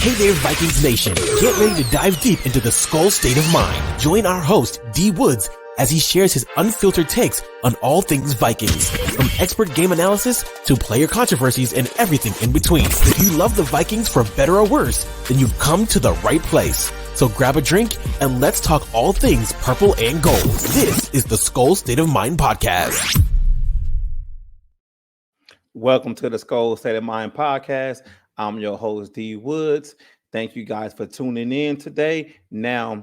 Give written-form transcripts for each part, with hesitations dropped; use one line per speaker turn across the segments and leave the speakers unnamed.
Hey there, Vikings Nation. Get ready to dive deep into the Skol state of mind. Join our host, D. Woods, as he shares his unfiltered takes on all things Vikings, from expert game analysis to player controversies and everything in between. If you love the Vikings for better or worse, then you've come to the right place. So grab a drink and let's talk all things purple and gold. This is the Skol State of Mind podcast.
Welcome to the Skol State of Mind podcast. I'm your host, D. Woods. Thank you guys for tuning in today. Now,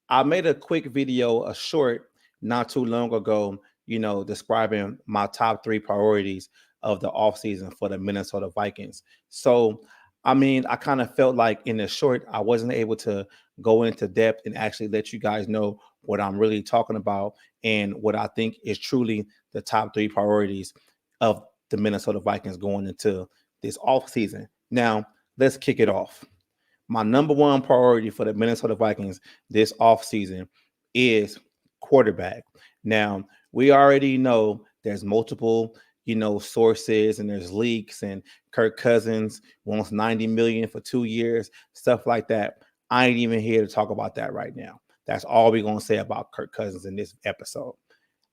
I made a quick video, a short, not too long ago, describing my top 3 priorities of the offseason for the Minnesota Vikings. So, I kind of felt like in the short, I wasn't able to go into depth and actually let you guys know what I'm really talking about and what I think is truly the top 3 priorities of the Minnesota Vikings going into this offseason. Now, let's kick it off. My number 1 priority for the Minnesota Vikings this offseason is quarterback. Now, we already know there's multiple, sources and there's leaks, and Kirk Cousins wants $90 million for 2 years, stuff like that. I ain't even here to talk about that right now. That's all we're going to say about Kirk Cousins in this episode.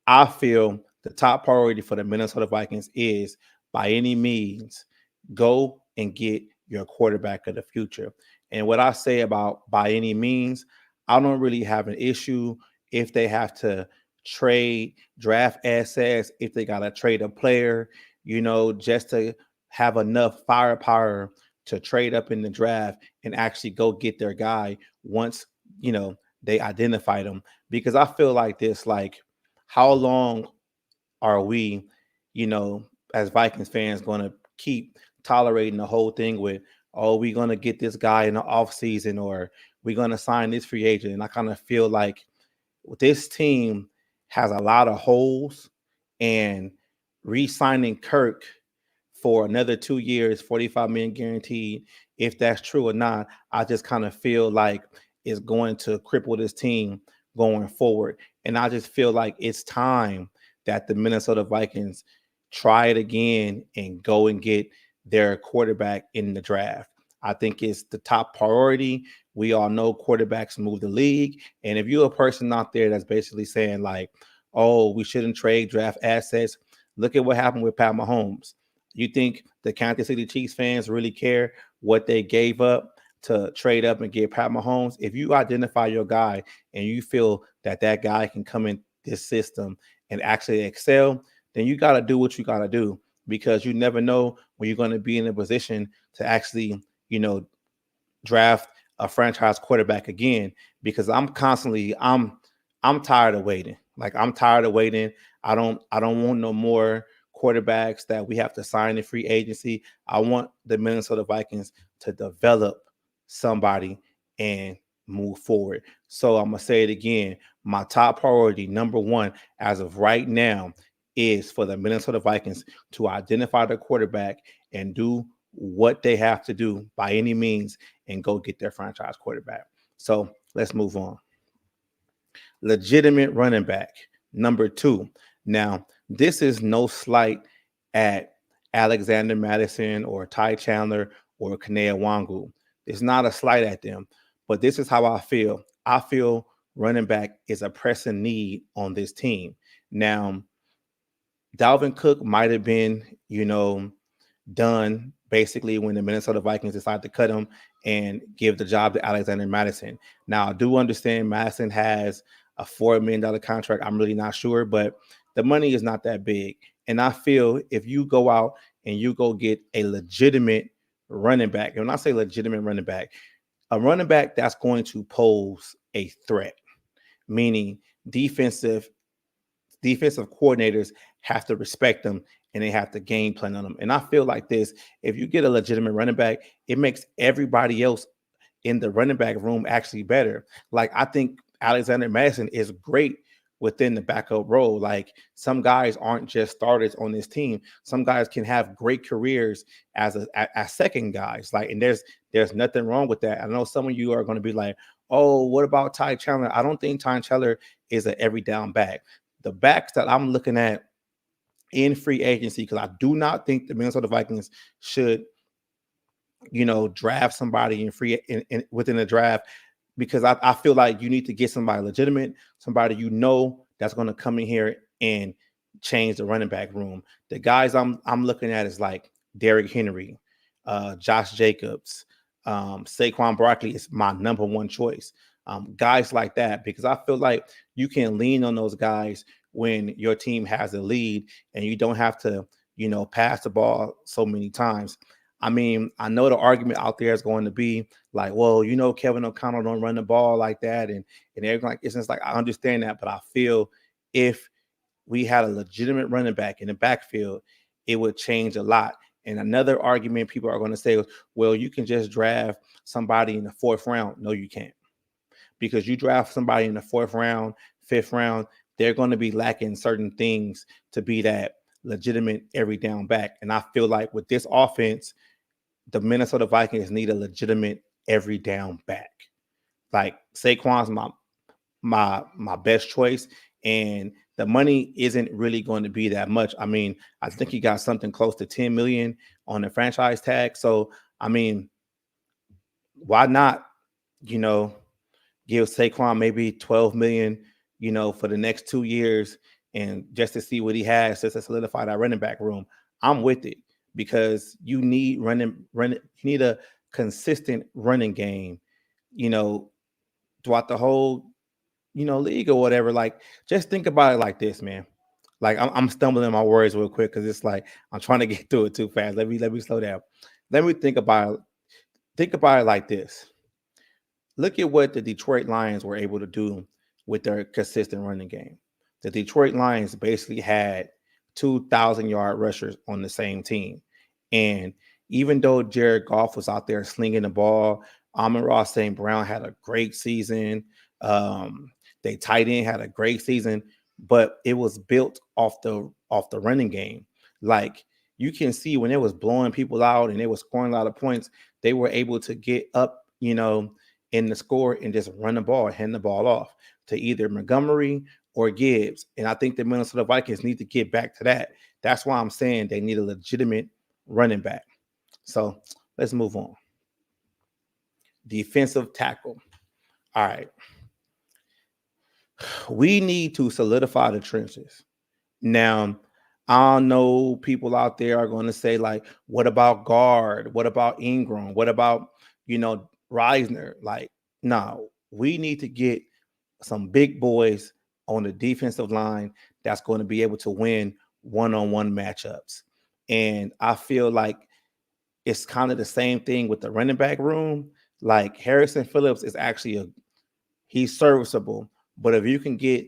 I feel the top priority for the Minnesota Vikings is, by any means, go and get your quarterback of the future. And what I say about by any means, I don't really have an issue if they have to trade draft assets, if they got to trade a player, just to have enough firepower to trade up in the draft and actually go get their guy once, they identified him. Because I feel like this, how long are we, as Vikings fans, going to keep tolerating the whole thing with, oh, we're going to get this guy in the offseason, or we're going to sign this free agent? And I kind of feel like this team has a lot of holes, and re-signing Kirk for another 2 years, $45 million guaranteed, if that's true or not, I just kind of feel like it's going to cripple this team going forward. And I just feel like it's time that the Minnesota Vikings try it again and go and get their quarterback in the draft. I think it's the top priority. We all know quarterbacks move the league. And if you're a person out there that's basically saying oh, we shouldn't trade draft assets, look at what happened with Pat Mahomes. You think the Kansas City Chiefs fans really care what they gave up to trade up and get Pat Mahomes? If you identify your guy and you feel that that guy can come in this system and actually excel, then you got to do what you got to do, because you never know when you're going to be in a position to actually, draft a franchise quarterback again. Because I'm tired of waiting. I'm tired of waiting. I don't want no more quarterbacks that we have to sign in free agency. I want the Minnesota Vikings to develop somebody and move forward. So I'm going to say it again. My top priority, number 1, as of right now, is for the Minnesota Vikings to identify their quarterback and do what they have to do by any means and go get their franchise quarterback. So let's move on. Legitimate running back, number 2. Now, this is no slight at Alexander Madison or Ty Chandler or Kene Wangu. It's not a slight at them, but this is how I feel. I feel running back is a pressing need on this team. Now, Dalvin Cook might have been, done basically when the Minnesota Vikings decided to cut him and give the job to Alexander Madison. Now, I do understand Madison has a $4 million contract. I'm really not sure, but the money is not that big. And I feel if you go out and you go get a legitimate running back, and when I say legitimate running back, a running back that's going to pose a threat, meaning defensive coordinators have to respect them and they have to game plan on them. And I feel like this, if you get a legitimate running back, it makes everybody else in the running back room actually better. I think Alexander Madison is great within the backup role. Some guys aren't just starters on this team. Some guys can have great careers as second guys. And there's nothing wrong with that. I know some of you are going to be like, oh, what about Ty Chandler? I don't think Ty Chandler is an every down back. The backs that I'm looking at in free agency, because I do not think the Minnesota Vikings should draft somebody within the draft, because I feel like you need to get somebody legitimate, somebody that's going to come in here and change the running back room. The guys I'm looking at is like Derrick Henry, Josh Jacobs, Saquon Barkley is my number one choice. Guys like that, because I feel like you can lean on those guys when your team has a lead and you don't have to, pass the ball so many times. I mean, I know the argument out there is going to be like, well, Kevin O'Connell don't run the ball like that, and everything like it's just like I understand that, but I feel if we had a legitimate running back in the backfield, it would change a lot. And another argument people are going to say is, well, you can just draft somebody in the fourth round. No, you can't, because you draft somebody in the fourth round, fifth round, they're going to be lacking certain things to be that legitimate every down back. And I feel like with this offense, the Minnesota Vikings need a legitimate every down back. Like Saquon's my best choice, and the money isn't really going to be that much. I mean, I think he got something close to 10 million on the franchise tag. So, I mean, why not, give Saquon maybe 12 million, for the next 2 years, and just to see what he has, just to solidify that running back room. I'm with it, because you need you need a consistent running game, you know, throughout the whole, league or whatever. Like, just think about it like this, man. Like, I'm stumbling my words real quick because it's like I'm trying to get through it too fast. Let me slow down. Let me think about it. Think about it like this. Look at what the Detroit Lions were able to do with their consistent running game. The Detroit Lions basically had 2,000-yard rushers on the same team. And even though Jared Goff was out there slinging the ball, Amon-Ra St. Brown had a great season. They tight end had a great season, but it was built off the running game. Like, you can see when it was blowing people out and they were scoring a lot of points, they were able to get up, in the score and just run the ball, hand the ball off to either Montgomery or Gibbs. And I think the Minnesota Vikings need to get back to that. That's why I'm saying they need a legitimate running back. So let's move on. Defensive tackle. All right. We need to solidify the trenches. Now, I know people out there are going to say, like, what about guard? What about Ingram? What about, Reisner? Like, no, we need to get some big boys on the defensive line that's going to be able to win one-on-one matchups. And I feel like it's kind of the same thing with the running back room. Like, Harrison Phillips is actually he's serviceable, but if you can get,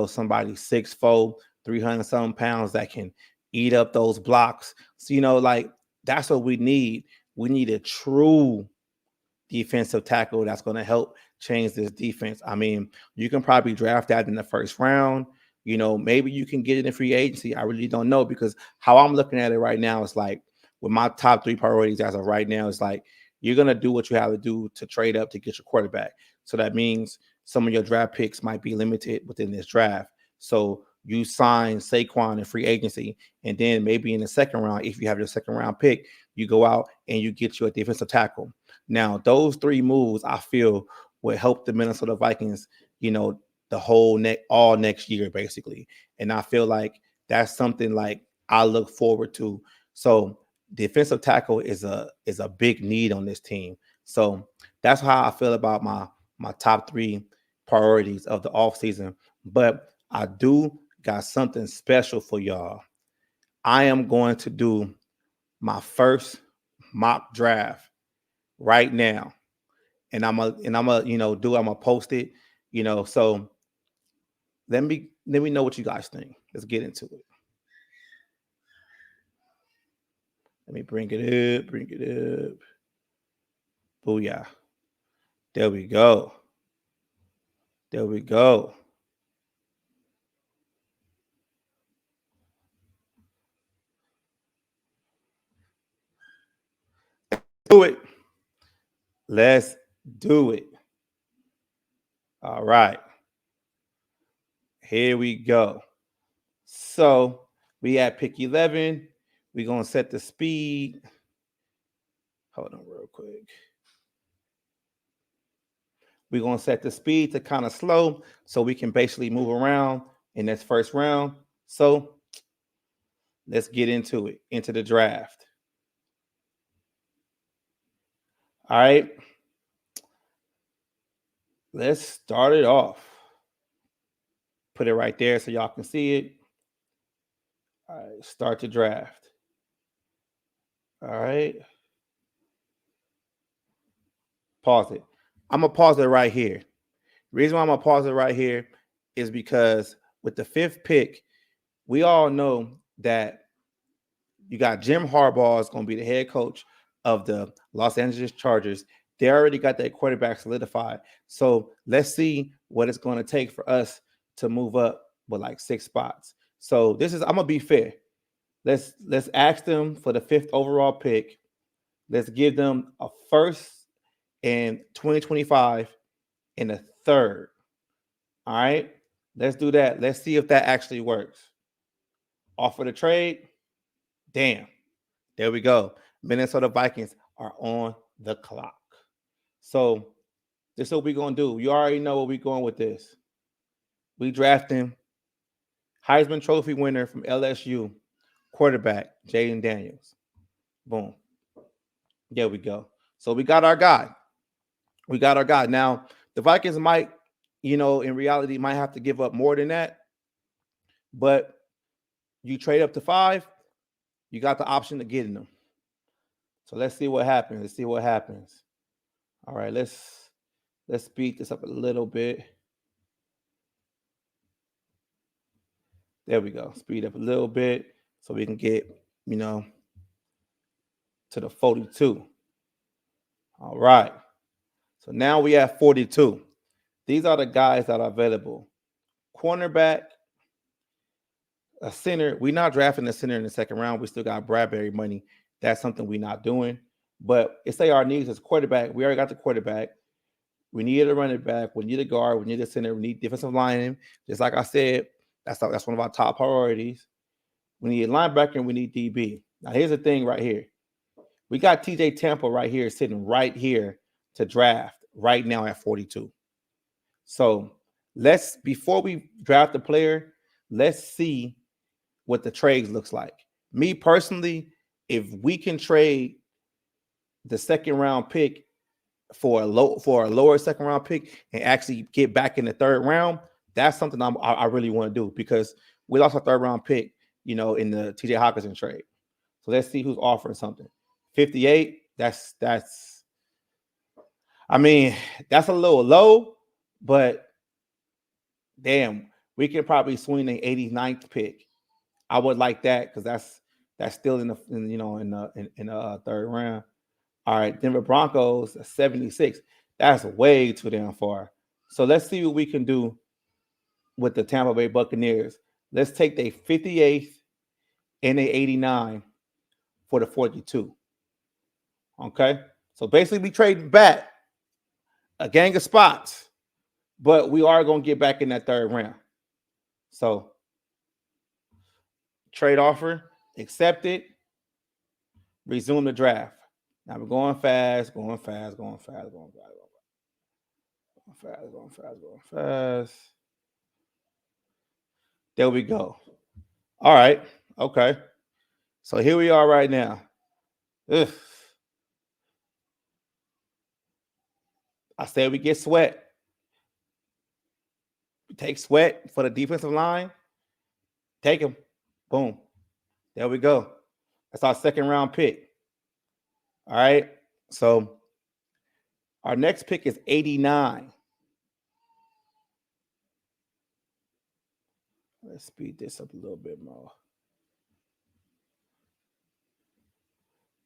somebody 6'4", 300 some pounds that can eat up those blocks, so, like, that's what we need. We need a true defensive tackle that's going to help change this defense. I mean, you can probably draft that in the first round. Maybe you can get it in free agency. I really don't know, because how I'm looking at it right now is like, with my top three priorities as of right now, is like, you're going to do what you have to do to trade up to get your quarterback. So that means some of your draft picks might be limited within this draft. So you sign Saquon in free agency, and then maybe in the second round, if you have your second round pick, you go out and you get your defensive tackle. Now, those three moves, I feel, will help the Minnesota Vikings, the whole all next year, basically. And I feel like that's something like I look forward to. So defensive tackle is a big need on this team. So that's how I feel about my top three priorities of the offseason. But I do got something special for y'all. I am going to do my first mock draft right now, and I'm gonna post it. So let me know what you guys think. Let's get into it. Let me bring it up. Bring it up. Booyah! There we go. There we go. Do it. Let's do it. All right. Here we go. So we at pick 11. We're gonna set the speed. Hold on real quick. We're going to set the speed to kind of slow so we can basically move around in this first round. So let's get into it, into the draft. All right. Let's start it off. Put it right there so y'all can see it. All right. Start the draft. All right. Pause it. I'm going to pause it right here. The reason why I'm going to pause it right here is because with the 5th pick, we all know that you got Jim Harbaugh is going to be the head coach of the Los Angeles Chargers. They already got that quarterback solidified. So let's see what it's going to take for us to move up with like 6 spots. So this is, I'm going to be fair. Let's ask them for the 5th overall pick. Let's give them a first in 2025 and a 3rd. All right. Let's do that. Let's see if that actually works. Offer the trade. Damn. There we go. Minnesota Vikings are on the clock. So this is what we're going to do. You already know where we're going with this. We drafting Heisman Trophy winner from LSU, quarterback Jaden Daniels. Boom. There we go. So we got our guy. Now, the Vikings might, in reality, might have to give up more than that. But you trade up to 5, you got the option of getting them. So let's see what happens. All right, let's speed this up a little bit. There we go. Speed up a little bit so we can get, to the 42. All right. So now we have 42. These are the guys that are available. Cornerback, a center. We're not drafting a center in the 2nd round. We still got Bradbury money. That's something we're not doing. But it's say our needs is quarterback. We already got the quarterback. We need a running back. We need a guard. We need a center. We need defensive lineman. Just like I said, that's one of our top priorities. We need a linebacker and we need DB. Now, here's the thing right here. We got TJ Tampa right here sitting right here to draft right now at 42. So before we draft the player, let's see what the trades looks like. Me personally, if we can trade the 2nd round pick for a lower 2nd round pick and actually get back in the 3rd round, that's something I really want to do because we lost our 3rd round pick, in the TJ Hawkinson trade. So let's see who's offering something. 58. That's a little low, but damn, we can probably swing the 89th pick. I would like that because that's still in the 3rd round. All right, Denver Broncos 76. That's way too damn far. So let's see what we can do with the Tampa Bay Buccaneers. Let's take the 58th and the 89 for the 42. Okay, so basically we trade back a gang of spots, but we are going to get back in that 3rd round. So trade offer accepted. Resume the draft. Now we're going fast. There we go. All right. Okay. So here we are right now. Ugh. I said we get Sweat. We take Sweat for the defensive line. Take him. Boom. There we go. That's our 2nd round pick. All right. So our next pick is 89. Let's speed this up a little bit more.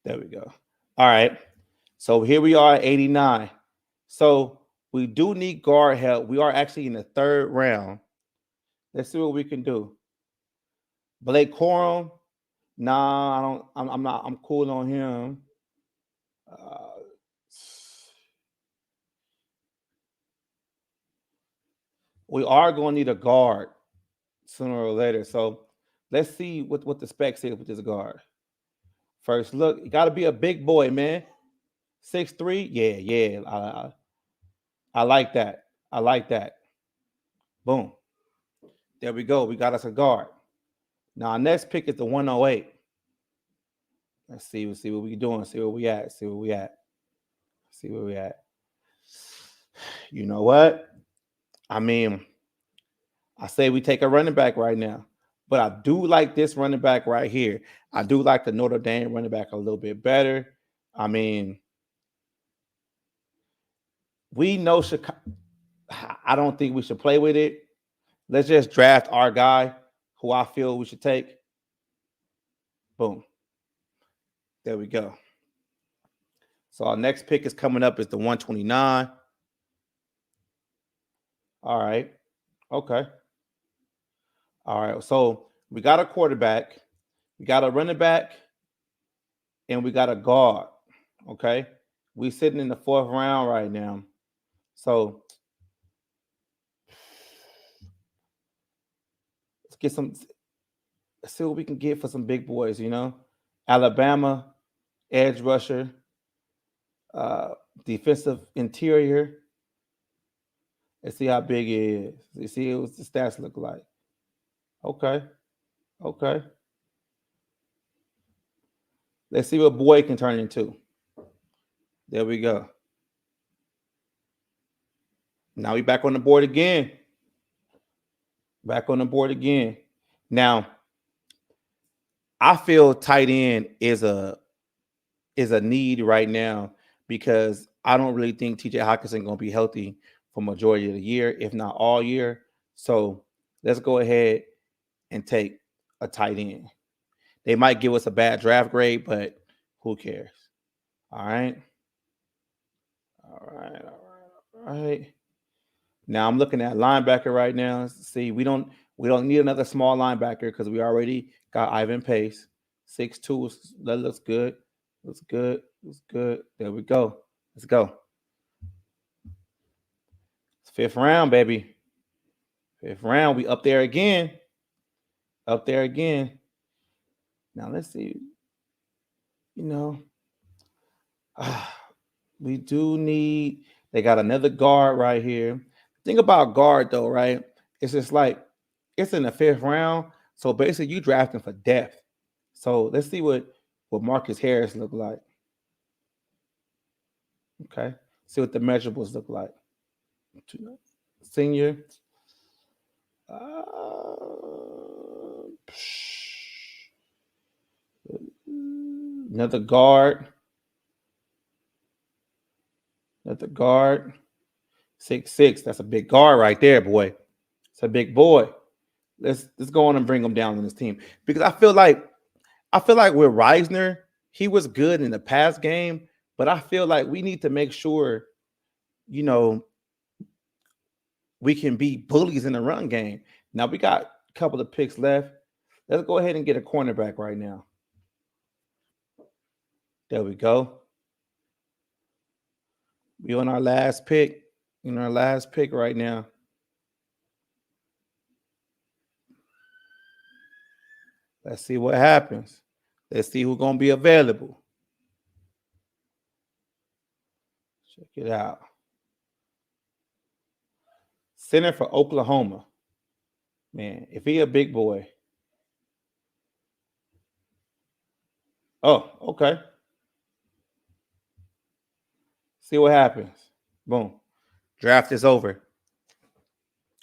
There we go. All right. So here we are at 89. So we do need guard help. We are actually in the 3rd round. Let's see what we can do. Blake Corum. Nah, I don't. I'm not. I'm cool on him. We are going to need a guard sooner or later. So let's see what the specs is with this guard. First look, you got to be a big boy, man. 6'3". Yeah. I like that. I like that. Boom. There we go. We got us a guard. Now our next pick is the 108. Let's see what we doing. See where we at. You know what? I mean, I say we take a running back right now, but I do like this running back right here. I do like the Notre Dame running back a little bit better. I mean, we know Chicago. I don't think we should play with it. Let's just draft our guy who I feel we should take. Boom. There we go. So our next pick is coming up is the 129. All right. Okay. All right. So we got a quarterback, we got a running back, and we got a guard. Okay. We sitting in the 4th round right now. So let's see what we can get for some big boys, Alabama, edge rusher, defensive interior. Let's see how big it is. Let's see what the stats look like. Okay. Let's see what Boyd can turn into. There we go. Now we back on the board again. Now, I feel tight end is a need right now because I don't really think TJ Hawkinson going to be healthy for majority of the year, if not all year. So let's go ahead and take a tight end. They might give us a bad draft grade, but who cares? All right. Now I'm looking at linebacker right now. See, we don't need another small linebacker because we already got Ivan Pace. 6'2". That looks good. There we go. Let's go. It's 5th round, baby. 5th round. We up there again. Now let's see. We do need. They got another guard right here. Think about guard though, right? It's just like it's in the 5th round. So basically, you drafting for depth. So let's see what Marcus Harris look like. Okay, see what the measurables look like. Senior. Another guard. 6'6". That's a big guard right there, boy. It's a big boy. Let's go on and bring him down on this team because I feel like with Reisner, he was good in the past game, but I feel like we need to make sure, we can be bullies in the run game. Now we got a couple of picks left. Let's go ahead and get a cornerback right now. There we go. We on our last pick. Right now. Let's see what happens. Let's see who's going to be available. Check it out. Center for Oklahoma. Man, if he a big boy. Oh, okay. See what happens. Boom. Draft is over.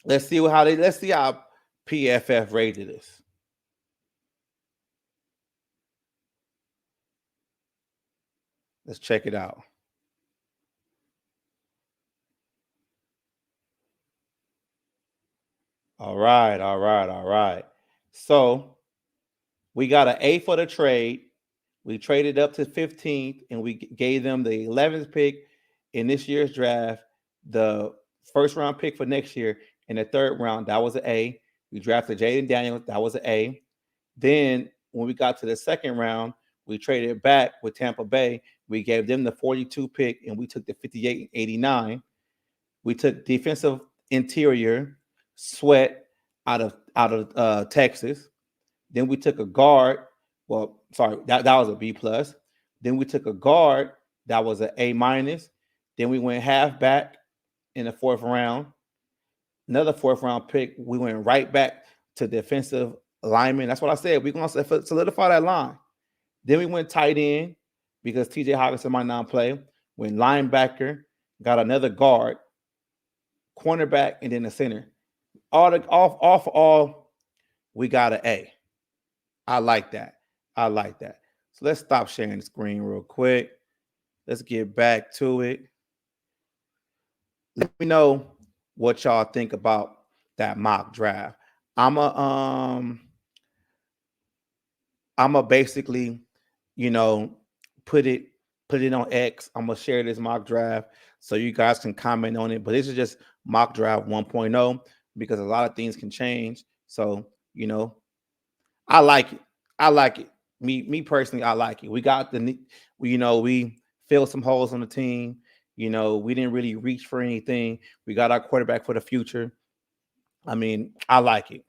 Let's see how PFF rated this. Let's check it out. All right. So we got an A for the trade. We traded up to 15th, and we gave them the 11th pick in this year's draft, the 1st round pick for next year, and the 3rd round. That was an A. We drafted Jaden Daniels. That was an A. Then when we got to the 2nd round, we traded back with Tampa Bay. We gave them the 42 pick, and we took the 58 and 89. We took defensive interior Sweat out of Texas. Then we took a guard. Well, sorry, that was a B plus. Then we took a guard That was an A minus. Then we went halfback in the 4th round. Another 4th round pick. We went right back to defensive lineman. That's what I said. We're going to solidify that line. Then we went tight end because TJ Hawkinson might not play. Went linebacker, got another guard, cornerback, and then a center. All, we got an A. I like that. I like that. So let's stop sharing the screen real quick. Let's get back to it. Let me know what y'all think about that mock draft. I'm a basically, put it on X. I'm gonna share this mock draft so you guys can comment on it. But this is just mock draft 1.0 because a lot of things can change. So I like it. I like it. Me personally, I like it. We got we filled some holes on the team. We didn't really reach for anything. We got our quarterback for the future. I mean, I like it.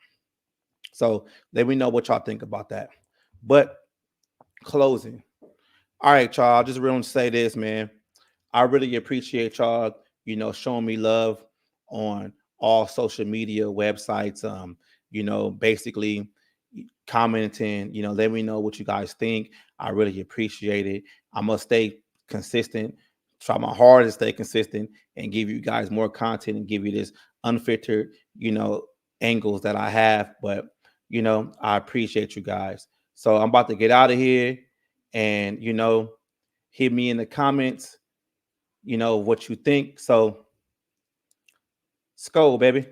So let me know what y'all think about that. But closing. All right, y'all. I just really want to say this, man. I really appreciate y'all, showing me love on all social media websites. Basically commenting, let me know what you guys think. I really appreciate it. I must stay consistent, try my hardest to stay consistent and give you guys more content and give you this unfiltered, angles that I have. But, I appreciate you guys. So I'm about to get out of here and, hit me in the comments, what you think. So, Skol, baby.